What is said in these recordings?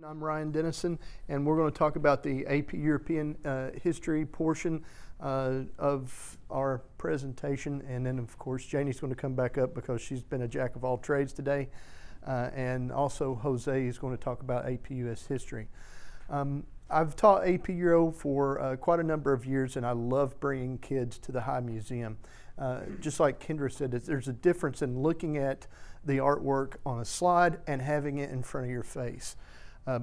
I'm Ryan Dennison, and we're going to talk about the AP European history portion of our presentation. And then, of course, Janie's going to come back up because she's been a jack of all trades today. And also, Jose is going to talk about AP US history. I've taught AP Euro for quite a number of years, and I love bringing kids to the High Museum. Just like Kendra said, there's a difference in looking at the artwork on a slide and having it in front of your face.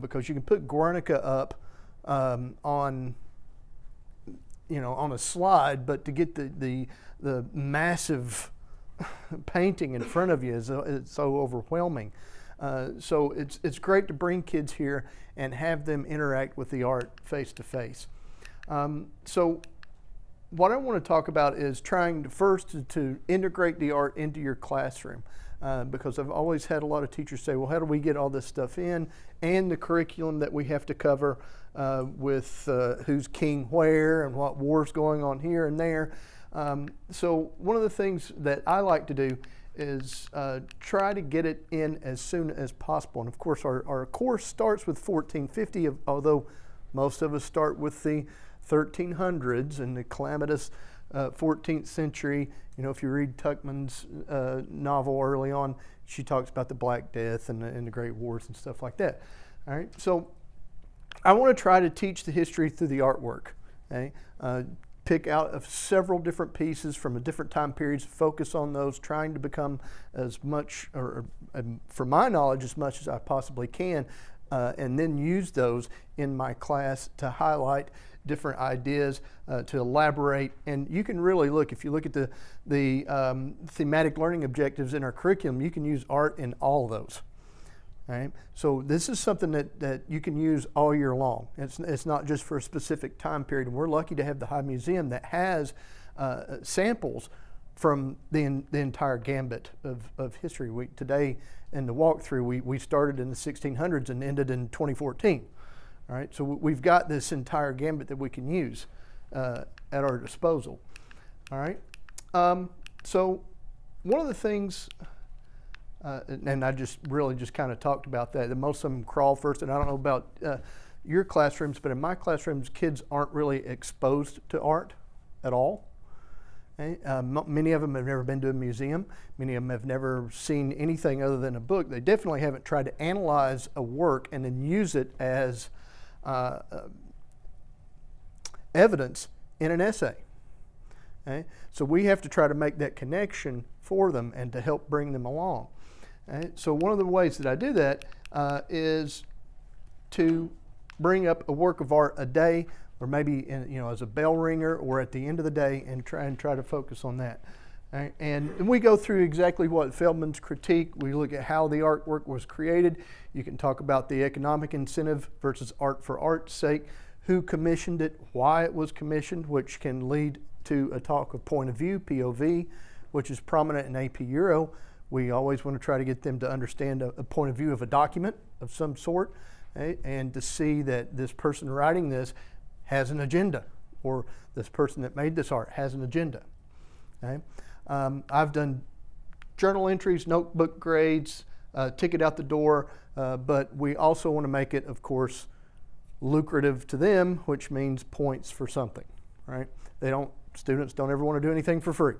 Because you can put Guernica up on a slide, but to get the massive painting in front of you is so overwhelming. So it's great to bring kids here and have them interact with the art face to face. So what I want to talk about is trying to integrate the art into your classroom. Because I've always had a lot of teachers say, well, how do we get all this stuff in, and the curriculum that we have to cover with who's king where and what war's going on here and there. So one of the things that I like to do is try to get it in as soon as possible. And of course our course starts with 1450, although most of us start with the 1300s and the calamitous 14th century. You know, if you read Tuckman's novel early on, she talks about the Black Death and the Great Wars and stuff like that. All right, so I want to try to teach the history through the artwork. Okay, pick out of several different pieces from the different time periods, focus on those, trying to become as much, or from my knowledge, as much as I possibly can, and then use those in my class to highlight different ideas, to elaborate. And you can really look, if you look at the thematic learning objectives in our curriculum, you can use art in all of those. All right? So this is something that you can use all year long. It's not just for a specific time period. And we're lucky to have the High Museum that has samples from the entire gambit of history. Today in the walkthrough, we started in the 1600s and ended in 2014. All right, so we've got this entire gambit that we can use at our disposal. All right, so one of the things, and I just kind of talked about that most of them crawl first, and I don't know about your classrooms, but in my classrooms, kids aren't really exposed to art at all. Okay? Many of them have never been to a museum. Many of them have never seen anything other than a book. They definitely haven't tried to analyze a work and then use it as evidence in an essay. Okay? So we have to try to make that connection for them and to help bring them along. Okay? So one of the ways that I do that is to bring up a work of art a day, or maybe as a bell ringer, or at the end of the day, and try to focus on that. Right? And we go through exactly what Feldman's critique. We look at how the artwork was created. You can talk about the economic incentive versus art for art's sake, who commissioned it, why it was commissioned, which can lead to a talk of point of view, POV, which is prominent in AP Euro. We always want to try to get them to understand a point of view of a document of some sort, okay? And to see that this person writing this has an agenda, or this person that made this art has an agenda. Okay? I've done journal entries, notebook grades, ticket out the door, but we also want to make it, of course, lucrative to them, which means points for something, right? Students don't ever want to do anything for free.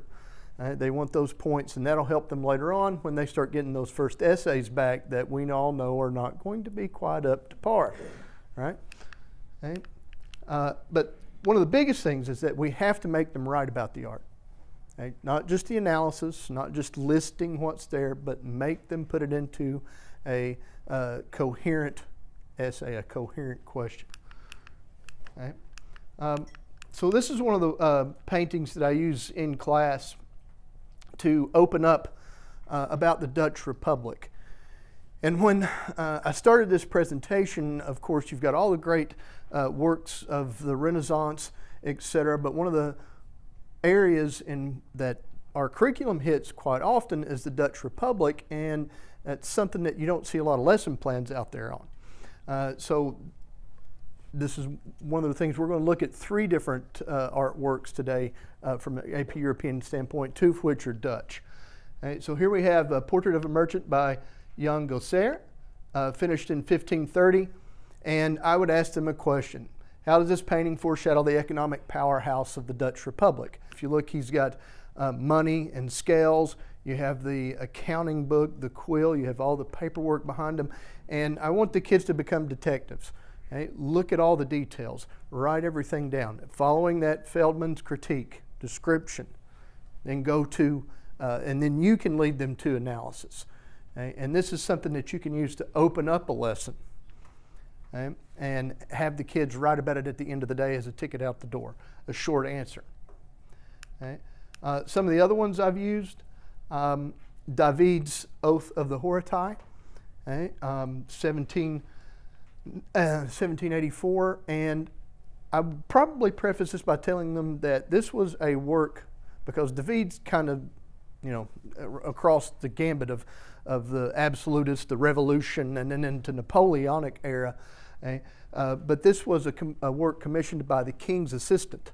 Right? They want those points, and that'll help them later on when they start getting those first essays back that we all know are not going to be quite up to par, right? Okay? But one of the biggest things is that we have to make them write about the art. Okay? Not just the analysis, not just listing what's there, but make them put it into a coherent essay, a coherent question. Okay? So this is one of the paintings that I use in class to open up about the Dutch Republic. And when I started this presentation, of course, you've got all the great works of the Renaissance, etc. But one of the areas in that our curriculum hits quite often is the Dutch Republic, and that's something that you don't see a lot of lesson plans out there on. So this is one of the things we're going to look at 3 different artworks today from an AP European standpoint, 2 of which are Dutch. Right, so here we have a Portrait of a Merchant by Jan Gossaert, finished in 1530. And I would ask them a question. How does this painting foreshadow the economic powerhouse of the Dutch Republic? If you look, he's got money and scales. You have the accounting book, the quill. You have all the paperwork behind them. And I want the kids to become detectives. Okay? Look at all the details. Write everything down. Following that Feldman's critique, description, then go to, and then you can lead them to analysis. Okay? And this is something that you can use to open up a lesson. Okay? And have the kids write about it at the end of the day as a ticket out the door, a short answer. Okay? Some of the other ones I've used, David's Oath of the Horatii, okay? 1784, and I would probably preface this by telling them that this was a work, because David's kind of, across the gambit of the absolutist, the revolution, and then into Napoleonic era. Okay? But this was a work commissioned by the king's assistant.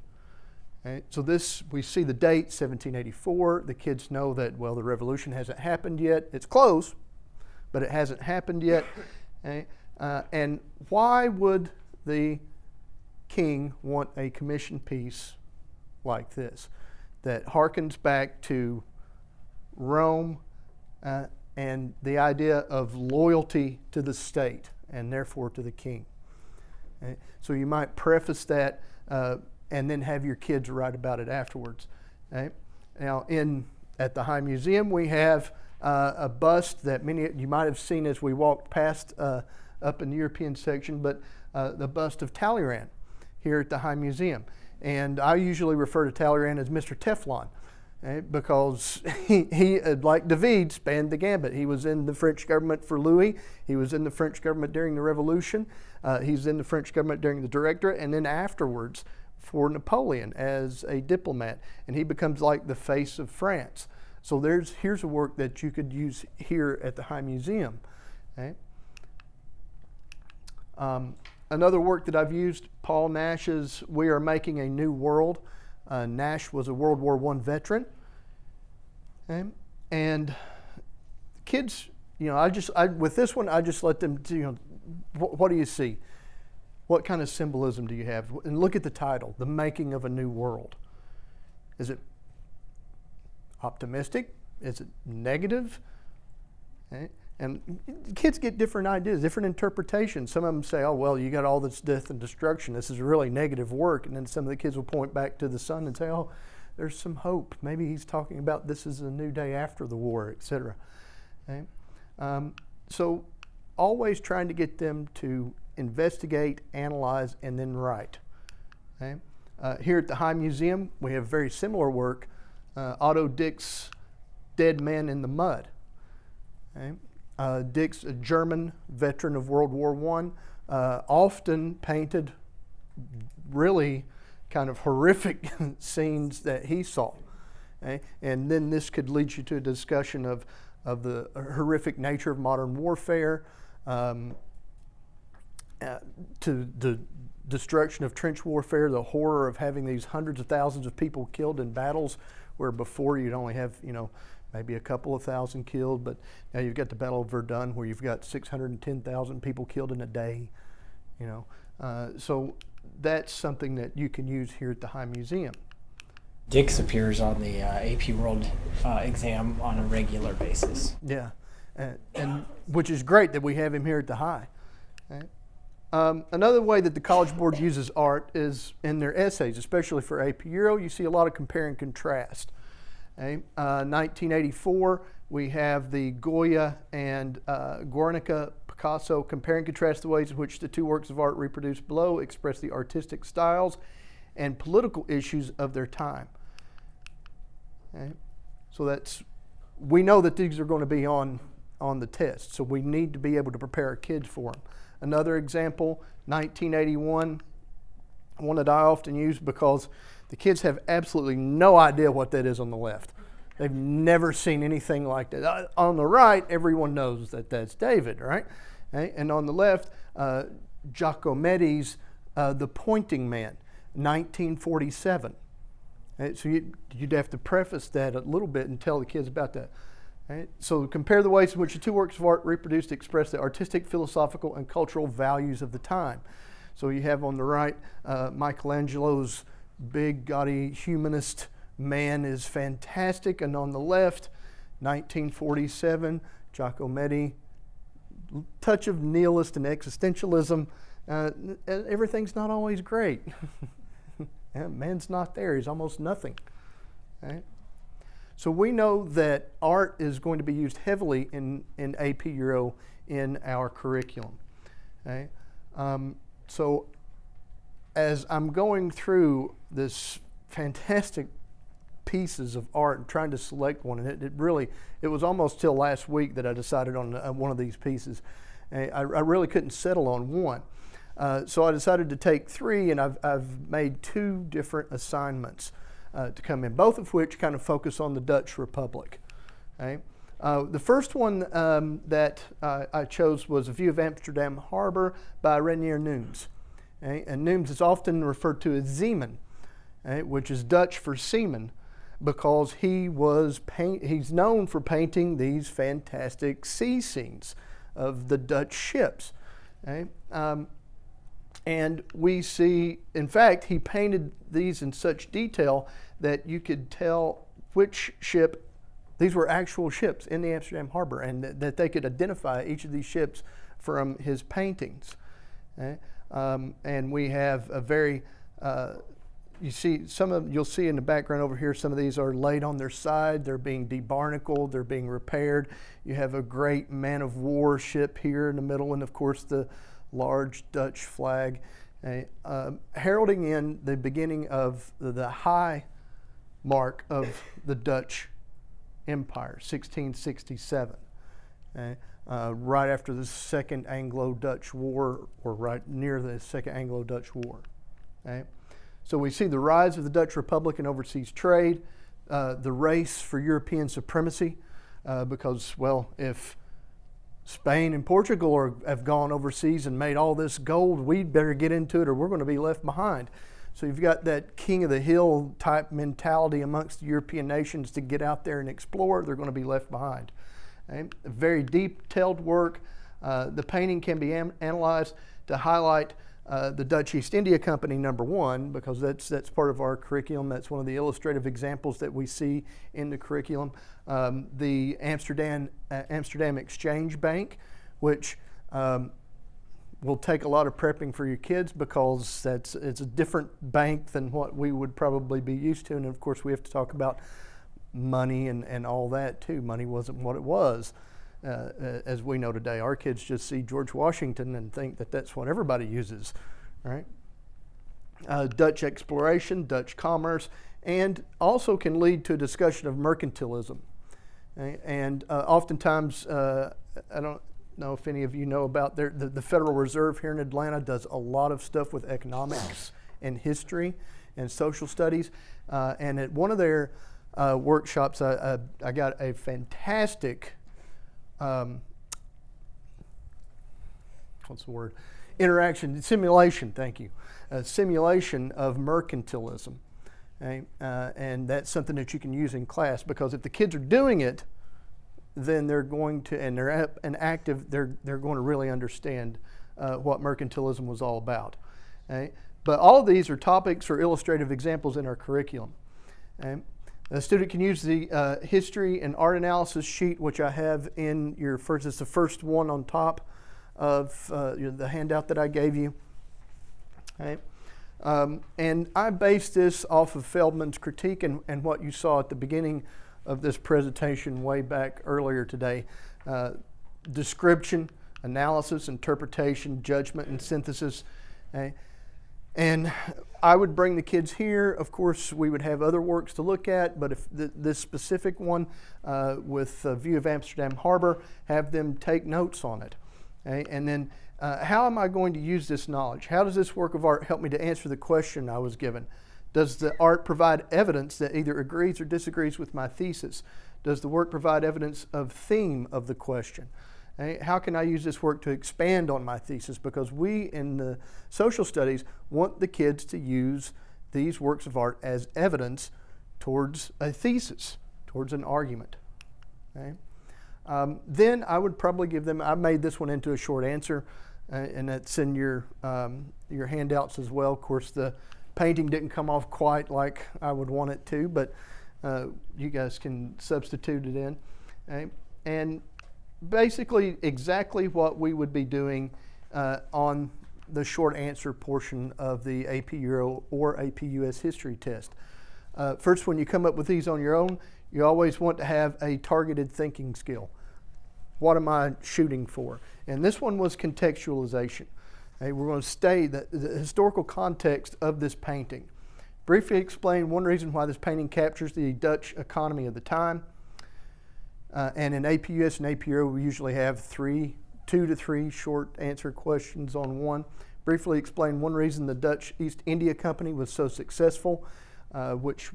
Okay? So this, we see the date, 1784. The kids know that, well, the revolution hasn't happened yet. It's close, but it hasn't happened yet. Okay? And why would the king want a commission piece like this that harkens back to Rome and the idea of loyalty to the state and therefore to the king? Okay? So you might preface that and then have your kids write about it afterwards. Okay? Now, at the High Museum, we have a bust that many you might have seen as we walked past up in the European section, but the bust of Talleyrand here at the High Museum. And I usually refer to Talleyrand as Mr. Teflon, okay? Because he, like David, spanned the gambit. He was in the French government for Louis. He was in the French government during the Revolution. He's in the French government during the Directorate, and then afterwards for Napoleon as a diplomat. And he becomes like the face of France. So here's a work that you could use here at the High Museum. Okay? Another work that I've used, Paul Nash's We Are Making a New World. Nash was a World War I veteran. Okay? And kids, with this one, I just let them, what do you see? What kind of symbolism do you have? And look at the title, The Making of a New World. Is it optimistic? Is it negative? Okay? And kids get different ideas, different interpretations. Some of them say, oh, well, you got all this death and destruction. This is really negative work. And then some of the kids will point back to the sun and say, oh, there's some hope. Maybe he's talking about this is a new day after the war, etc. Okay? So always trying to get them to investigate, analyze, and then write. Okay? Here at the High Museum, we have very similar work, Otto Dix, Dead Man in the Mud. Okay? Dix, a German veteran of World War I, often painted really kind of horrific scenes that he saw. Okay? And then this could lead you to a discussion of the horrific nature of modern warfare, to the destruction of trench warfare, the horror of having these hundreds of thousands of people killed in battles where before you'd only have, maybe a couple of thousand killed, but now you've got the Battle of Verdun where you've got 610,000 people killed in a day. So that's something that you can use here at the High Museum. Dix appears on the AP World exam on a regular basis. Yeah, and which is great that we have him here at the High. Okay? Another way that the College Board uses art is in their essays, especially for AP Euro. You see a lot of compare and contrast. Okay? 1984, we have the Goya and Guernica Picasso compare and contrast the ways in which the two works of art reproduced below express the artistic styles and political issues of their time. Okay? So we know that these are going to be on the test, so we need to be able to prepare our kids for them. Another example, 1981, one that I often use because the kids have absolutely no idea what that is on the left. They've never seen anything like that. On the right, everyone knows that that's David, right? Okay? And on the left, Giacometti's The Pointing Man, 1947. Okay? So you'd have to preface that a little bit and tell the kids about that. Right? So compare the ways in which the two works of art reproduced express the artistic, philosophical, and cultural values of the time. So you have on the right Michelangelo's big, gaudy humanist man is fantastic, and on the left, 1947, Giacometti, touch of nihilist and existentialism. Everything's not always great. Man's not there, he's almost nothing. Right? So we know that art is going to be used heavily in AP Euro in our curriculum. Okay? So as I'm going through this fantastic pieces of art and trying to select one, and it was almost till last week that I decided on one of these pieces. I really couldn't settle on one. So I decided to take three, and I've made two different assignments to come in, both of which kind of focus on the Dutch Republic. Okay? The first one that I chose was A View of Amsterdam Harbor by Reinier Nuens. Okay? And Nuens is often referred to as Zeeman, okay? Which is Dutch for seaman, because he's known for painting these fantastic sea scenes of the Dutch ships. Okay? And we see, in fact, he painted these in such detail that you could tell which ship, these were actual ships in the Amsterdam Harbor, and that they could identify each of these ships from his paintings. Okay? And we have a very, you'll see in the background over here, some of these are laid on their side, they're being debarnacled, they're being repaired. You have a great man of war ship here in the middle, and of course the large Dutch flag, heralding in the beginning of the high mark of the Dutch Empire, 1667. Right after the Second Anglo-Dutch War, or right near the Second Anglo-Dutch War. Okay? So we see the rise of the Dutch Republic and overseas trade, the race for European supremacy, because, well, if Spain and Portugal have gone overseas and made all this gold, we'd better get into it or we're going to be left behind. So you've got that king of the hill type mentality amongst the European nations to get out there and explore. They're going to be left behind. Okay? A very detailed work. The painting can be analyzed to highlight the Dutch East India Company, number one, because that's part of our curriculum. That's one of the illustrative examples that we see in the curriculum. The Amsterdam Exchange Bank, which will take a lot of prepping for your kids, because it's a different bank than what we would probably be used to. And of course we have to talk about money and all that too. Money wasn't what it was. As we know today, our kids just see George Washington and think that that's what everybody uses, right? Dutch exploration, Dutch commerce, and also can lead to a discussion of mercantilism. Okay? And oftentimes, I don't know if any of you know about the Federal Reserve here in Atlanta does a lot of stuff with economics and history and social studies. And at one of their workshops, I got a fantastic simulation, thank you. A simulation of mercantilism. Okay? And that's something that you can use in class, because if the kids are doing it, then they're going to, and they're up and active, they're going to really understand what mercantilism was all about. Okay? But all of these are topics or illustrative examples in our curriculum. Okay? The student can use the history and art analysis sheet, which I have in your first, it's the first one on top of the handout that I gave you. Okay. And I based this off of Feldman's critique and what you saw at the beginning of this presentation way back earlier today. Description, analysis, interpretation, judgment, and synthesis. Okay. And I would bring the kids here. Of course, we would have other works to look at, but if this specific one with A View of Amsterdam Harbor, have them take notes on it. Okay? And then how am I going to use this knowledge? How does this work of art help me to answer the question I was given? Does the art provide evidence that either agrees or disagrees with my thesis? Does the work provide evidence of theme of the question? How can I use this work to expand on my thesis? Because we in the social studies want the kids to use these works of art as evidence towards a thesis, towards an argument. Okay? Then I would probably give them, I made this one into a short answer, and that's in your handouts as well. Of course, the painting didn't come off quite like I would want it to, but you guys can substitute it in. Okay? And basically exactly what we would be doing on the short answer portion of the AP Euro or AP US history test. First, when you come up with these on your own, you always want to have a targeted thinking skill. What am I shooting for? And this one was contextualization. Okay, we're going to study the historical context of this painting. Briefly explain one reason why this painting captures the Dutch economy of the time. And in AP US and AP Euro, we usually have 2 to 3 short answer questions on one. Briefly explain one reason the Dutch East India Company was so successful, which,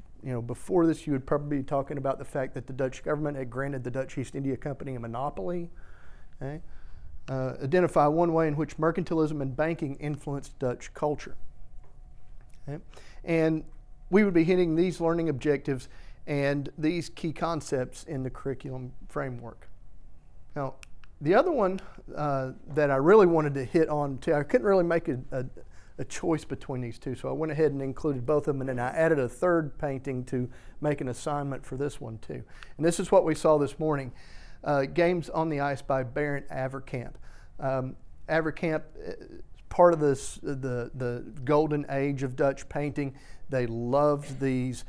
before this you would probably be talking about the fact that the Dutch government had granted the Dutch East India Company a monopoly. Okay? Identify one way in which mercantilism and banking influenced Dutch culture. Okay? And we would be hitting these learning objectives and these key concepts in the curriculum framework. Now, the other one that I really wanted to hit on too, I couldn't really make a choice between these two, so I went ahead and included both of them, and then I added a third painting to make an assignment for this one too. And this is what we saw this morning. Games on the Ice by Barend Averkamp. Averkamp, part of the golden age of Dutch painting. They loved these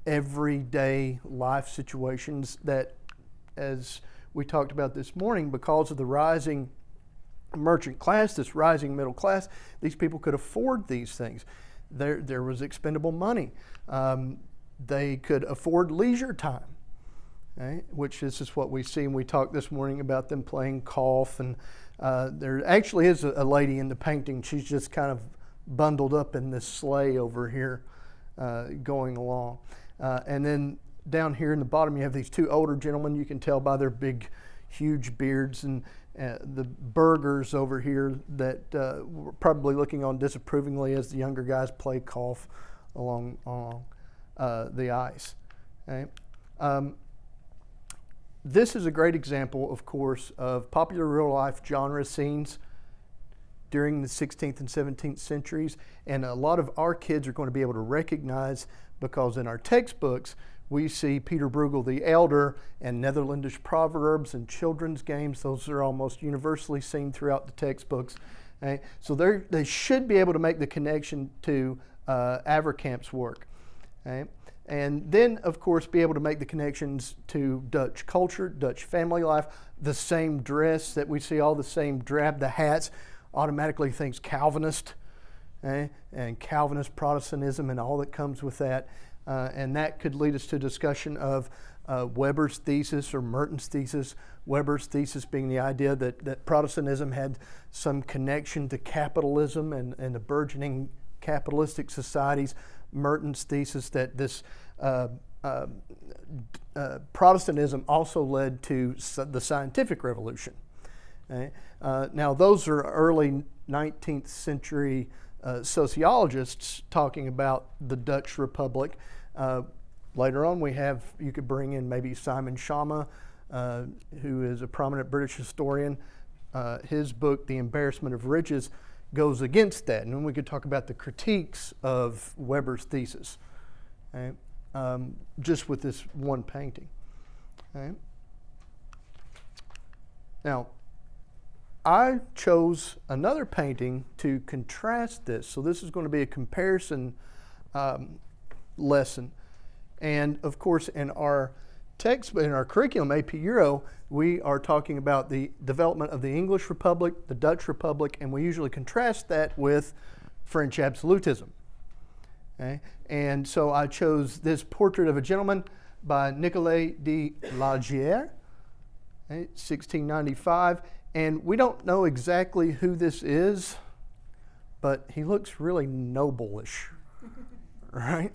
everyday life situations that, as we talked about this morning, because of the rising merchant class, this rising middle class, these people could afford these things. There was expendable money. They could afford leisure time. Okay, which this is what we see, and we talked this morning about them playing golf, and there actually is a lady in the painting. She's just kind of bundled up in this sleigh over here going along. And then down here in the bottom you have these 2 older gentlemen. You can tell by their big, huge beards, and the burghers over here that were probably looking on disapprovingly as the younger guys play golf along the ice. Okay? This is a great example, of course, of popular real-life genre scenes during the 16th and 17th centuries, and a lot of our kids are going to be able to recognize, because in our textbooks we see Peter Bruegel the Elder and Netherlandish proverbs and children's games. Those are almost universally seen throughout the textbooks. Okay? So they should be able to make the connection to Averkamp's work. Okay? And then, of course, be able to make the connections to Dutch culture, Dutch family life, the same dress that we see, all the same drab, the hats, automatically thinks Calvinist, and Calvinist Protestantism and all that comes with that. And that could lead us to discussion of Weber's thesis or Merton's thesis. Weber's thesis being the idea that Protestantism had some connection to capitalism and the burgeoning capitalistic societies. Merton's thesis that this Protestantism also led to the scientific revolution. Okay? Now those are early 19th century sociologists talking about the Dutch Republic. Later on you could bring in maybe Simon Schama, who is a prominent British historian. His book, The Embarrassment of Riches, goes against that. And then we could talk about the critiques of Weber's thesis, okay? Just with this one painting. Okay? Now, I chose another painting to contrast this. So this is going to be a comparison lesson. And of course, in our curriculum, AP Euro, we are talking about the development of the English Republic, the Dutch Republic, and we usually contrast that with French absolutism. Okay? And so I chose this portrait of a gentleman by Nicolas de Lagière, 1695. And we don't know exactly who this is, but he looks really noble-ish, right?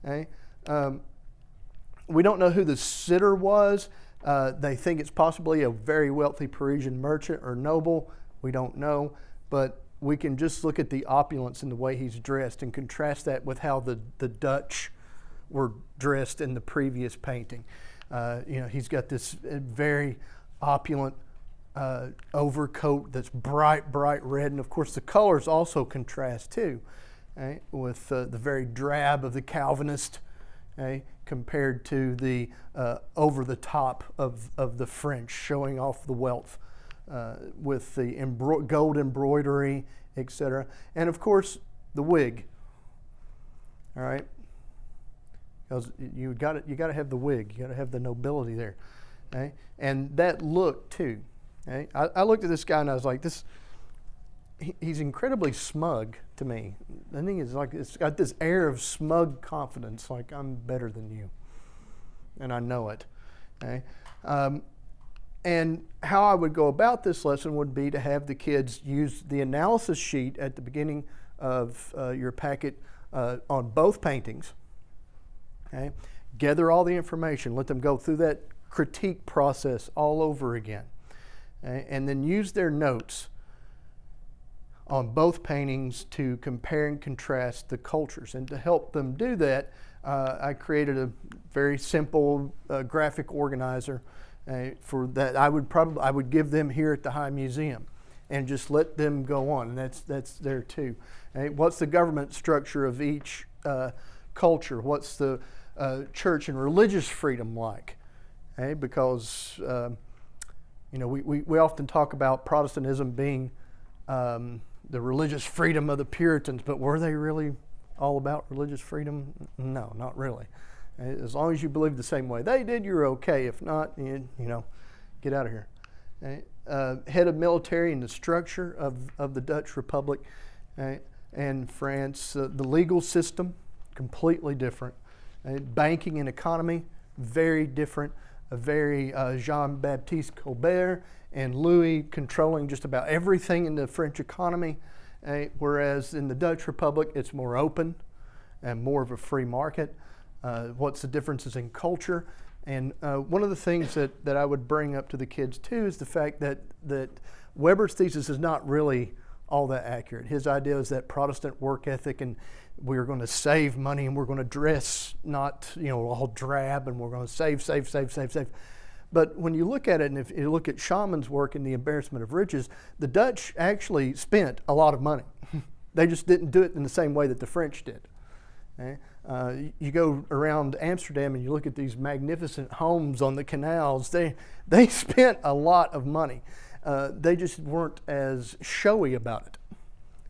Okay? We don't know who the sitter was. They think it's possibly a very wealthy Parisian merchant or noble. We don't know, but we can just look at the opulence in the way he's dressed and contrast that with how the Dutch were dressed in the previous painting. He's got this very opulent overcoat that's bright red, and of course the colors also contrast too, right? With the very drab of the Calvinist, okay, compared to the over the top of the French, showing off the wealth with the gold embroidery, etc. And of course the wig. All right, because you got to have the wig, you got to have the nobility there, okay? And that look too. Okay? I looked at this guy and I was like, he's incredibly smug to me. The thing is, like, it's got this air of smug confidence, like I'm better than you, and I know it. Okay? And how I would go about this lesson would be to have the kids use the analysis sheet at the beginning of your packet on both paintings. Okay? Gather all the information, let them go through that critique process all over again. Okay? And then use their notes on both paintings to compare and contrast the cultures. And to help them do that, I created a very simple graphic organizer for that. I would give them here at the High Museum, and just let them go on. And that's there too. Okay? What's the government structure of each culture? What's the church and religious freedom like? Okay? Because we often talk about Protestantism being the religious freedom of the Puritans, but were they really all about religious freedom? No, not really. As long as you believe the same way they did, you're okay. If not, get out of here. Okay? Head of military and the structure of the Dutch Republic, and France. The legal system, completely different. Banking and economy, very different. A very Jean-Baptiste Colbert and Louis controlling just about everything in the French economy, whereas in the Dutch Republic it's more open and more of a free market. What's the differences in culture? And one of the things that I would bring up to the kids too is the fact that Weber's thesis is not really all that accurate. His idea is that Protestant work ethic, and we're going to save money, and we're going to dress not all drab, and we're going to save. But when you look at it, and if you look at Schauman's work in The Embarrassment of Riches, the Dutch actually spent a lot of money. They just didn't do it in the same way that the French did. Okay? You go around Amsterdam and you look at these magnificent homes on the canals. They spent a lot of money. They just weren't as showy about it.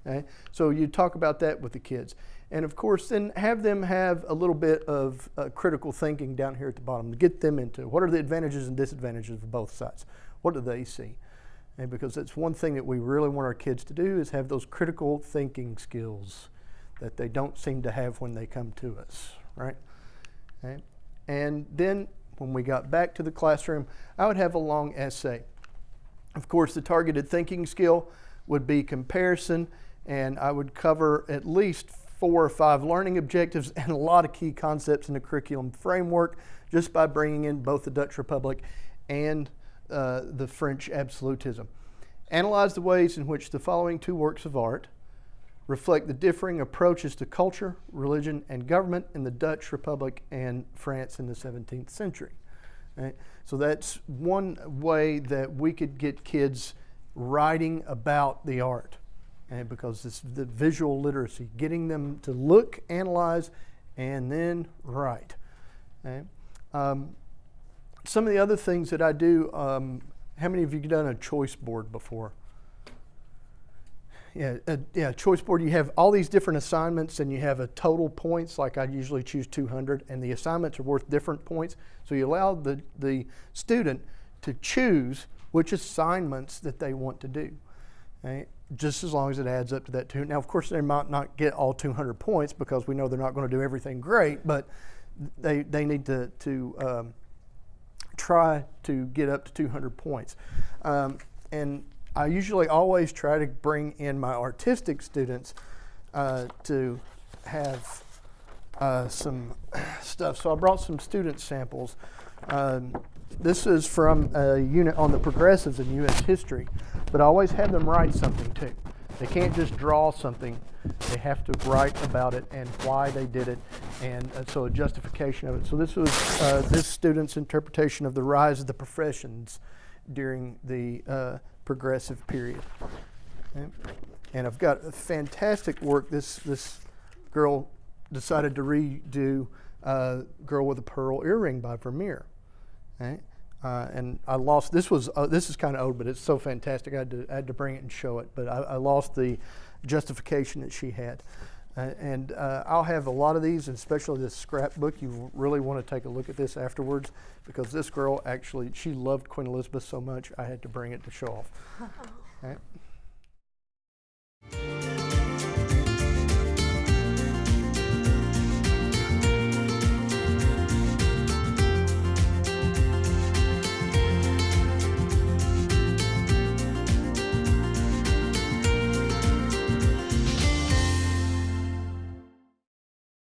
Okay? So you talk about that with the kids. And of course, then have them have a little bit of critical thinking down here at the bottom to get them into what are the advantages and disadvantages of both sides. What do they see? And because that's one thing that we really want our kids to do is have those critical thinking skills that they don't seem to have when they come to us, right? Okay? And then when we got back to the classroom, I would have a long essay. Of course, the targeted thinking skill would be comparison, and I would cover at least 4 or 5 learning objectives and a lot of key concepts in the curriculum framework just by bringing in both the Dutch Republic and the French absolutism. Analyze the ways in which the following 2 works of art reflect the differing approaches to culture, religion, and government in the Dutch Republic and France in the 17th century. Right? So that's one way that we could get kids writing about the art, because it's the visual literacy, getting them to look, analyze, and then write. Okay? Some of the other things that I do, how many of you have done a choice board before? Yeah, choice board, you have all these different assignments and you have a total points, like I usually choose 200, and the assignments are worth different points. So you allow the student to choose which assignments that they want to do, okay? Just as long as it adds up to that 200. Now, of course, they might not get all 200 points because we know they're not going to do everything great, but they need to try to get up to 200 points. And I usually always try to bring in my artistic students to have some stuff. So I brought some student samples. This is from a unit on the progressives in U.S. history, but I always have them write something too. They can't just draw something. They have to write about it and why they did it, and so a justification of it. So this was this student's interpretation of the rise of the professions during the progressive period. Okay. And I've got fantastic work. This girl decided to redo Girl with a Pearl Earring by Vermeer. Okay. And I lost, this is kind of old, but it's so fantastic, I had to bring it and show it. But I lost the justification that she had. And I'll have a lot of these, and especially this scrapbook. You really want to take a look at this afterwards, because this girl actually, she loved Queen Elizabeth so much, I had to bring it to show off. Okay.